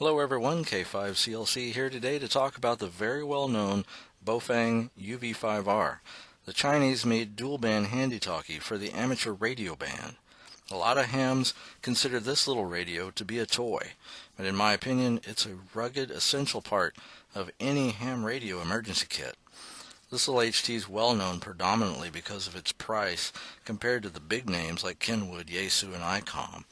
Hello everyone, K5CLC here today to talk about the very well-known Baofeng UV5R, the Chinese-made dual-band handy-talkie for the amateur radio band. A lot of hams consider this little radio to be a toy, but in my opinion it's a rugged, essential part of any ham radio emergency kit. This little HT is well known predominantly because of its price compared to the big names like Kenwood, Yaesu, and ICOM.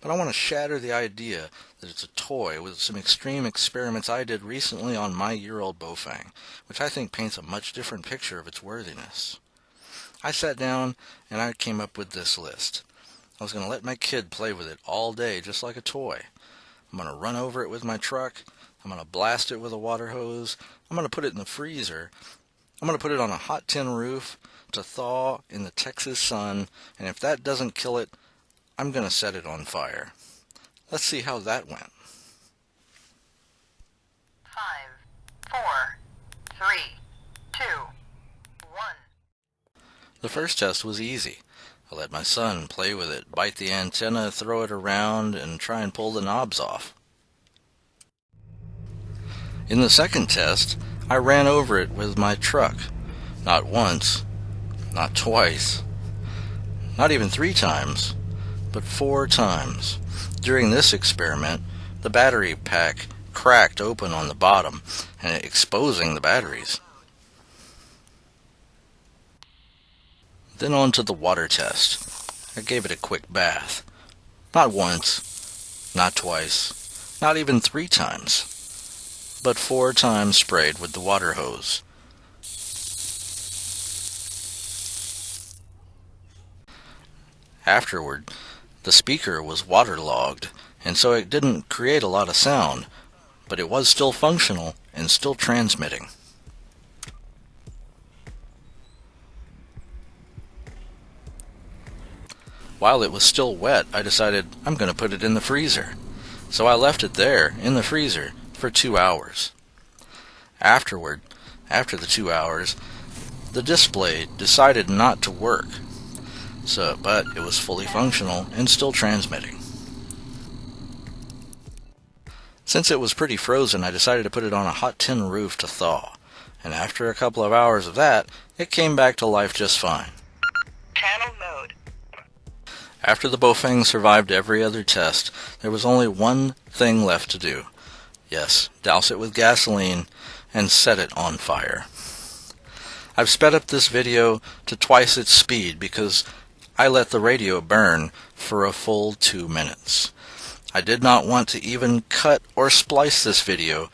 But I want to shatter the idea that it's a toy with some extreme experiments I did recently on my year-old Baofeng, which I think paints a much different picture of its worthiness. I sat down and I came up with this list. I was going to let my kid play with it all day just like a toy. I'm going to run over it with my truck. I'm going to blast it with a water hose. I'm going to put it in the freezer. I'm going to put it on a hot tin roof to thaw in the Texas sun, and if that doesn't kill it, I'm going to set it on fire. Let's see how that went. 5, 4, 3, 2, 1. The first test was easy. I let my son play with it, bite the antenna, throw it around, and try and pull the knobs off. In the second test, I ran over it with my truck. Not once, not twice, not even 3 times, but 4 times. During this experiment, the battery pack cracked open on the bottom, and exposing the batteries. Then on to the water test. I gave it a quick bath. Not once, not twice, not even 3 times, but 4 times sprayed with the water hose. Afterward, the speaker was waterlogged, and so it didn't create a lot of sound, but it was still functional and still transmitting. While it was still wet, I decided I'm going to put it in the freezer. So I left it there in the freezer for 2 hours. Afterward, after the 2 hours, the display decided not to work. But it was fully functional and still transmitting. Since it was pretty frozen, I decided to put it on a hot tin roof to thaw. And after a couple of hours of that, it came back to life just fine. Channel mode. After the Baofeng survived every other test, there was only one thing left to do. Yes, douse it with gasoline and set it on fire. I've sped up this video to twice its speed because I let the radio burn for a full 2 minutes. I did not want to even cut or splice this video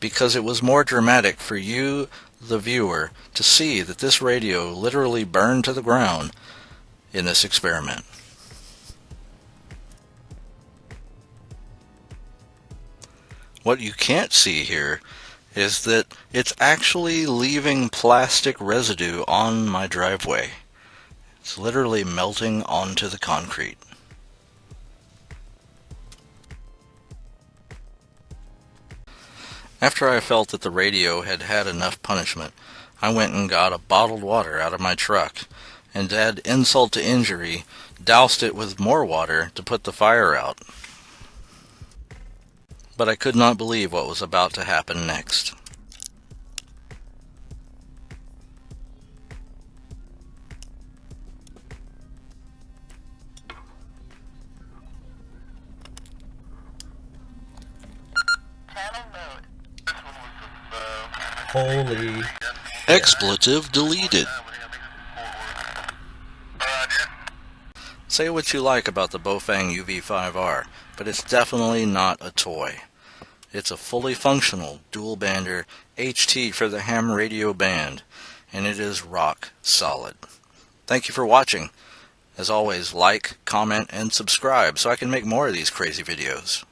because it was more dramatic for you, the viewer, to see that this radio literally burned to the ground in this experiment. What you can't see here is that it's actually leaving plastic residue on my driveway. It's literally melting onto the concrete. After I felt that the radio had had enough punishment, I went and got a bottled water out of my truck and to add insult to injury, doused it with more water to put the fire out. But I could not believe what was about to happen next. Channel mode. Holy expletive deleted. Say what you like about the Baofeng UV5R, but it's definitely not a toy. It's a fully functional dual-bander HT for the ham radio band, and it is rock solid. Thank you for watching. As always, like, comment, and subscribe so I can make more of these crazy videos.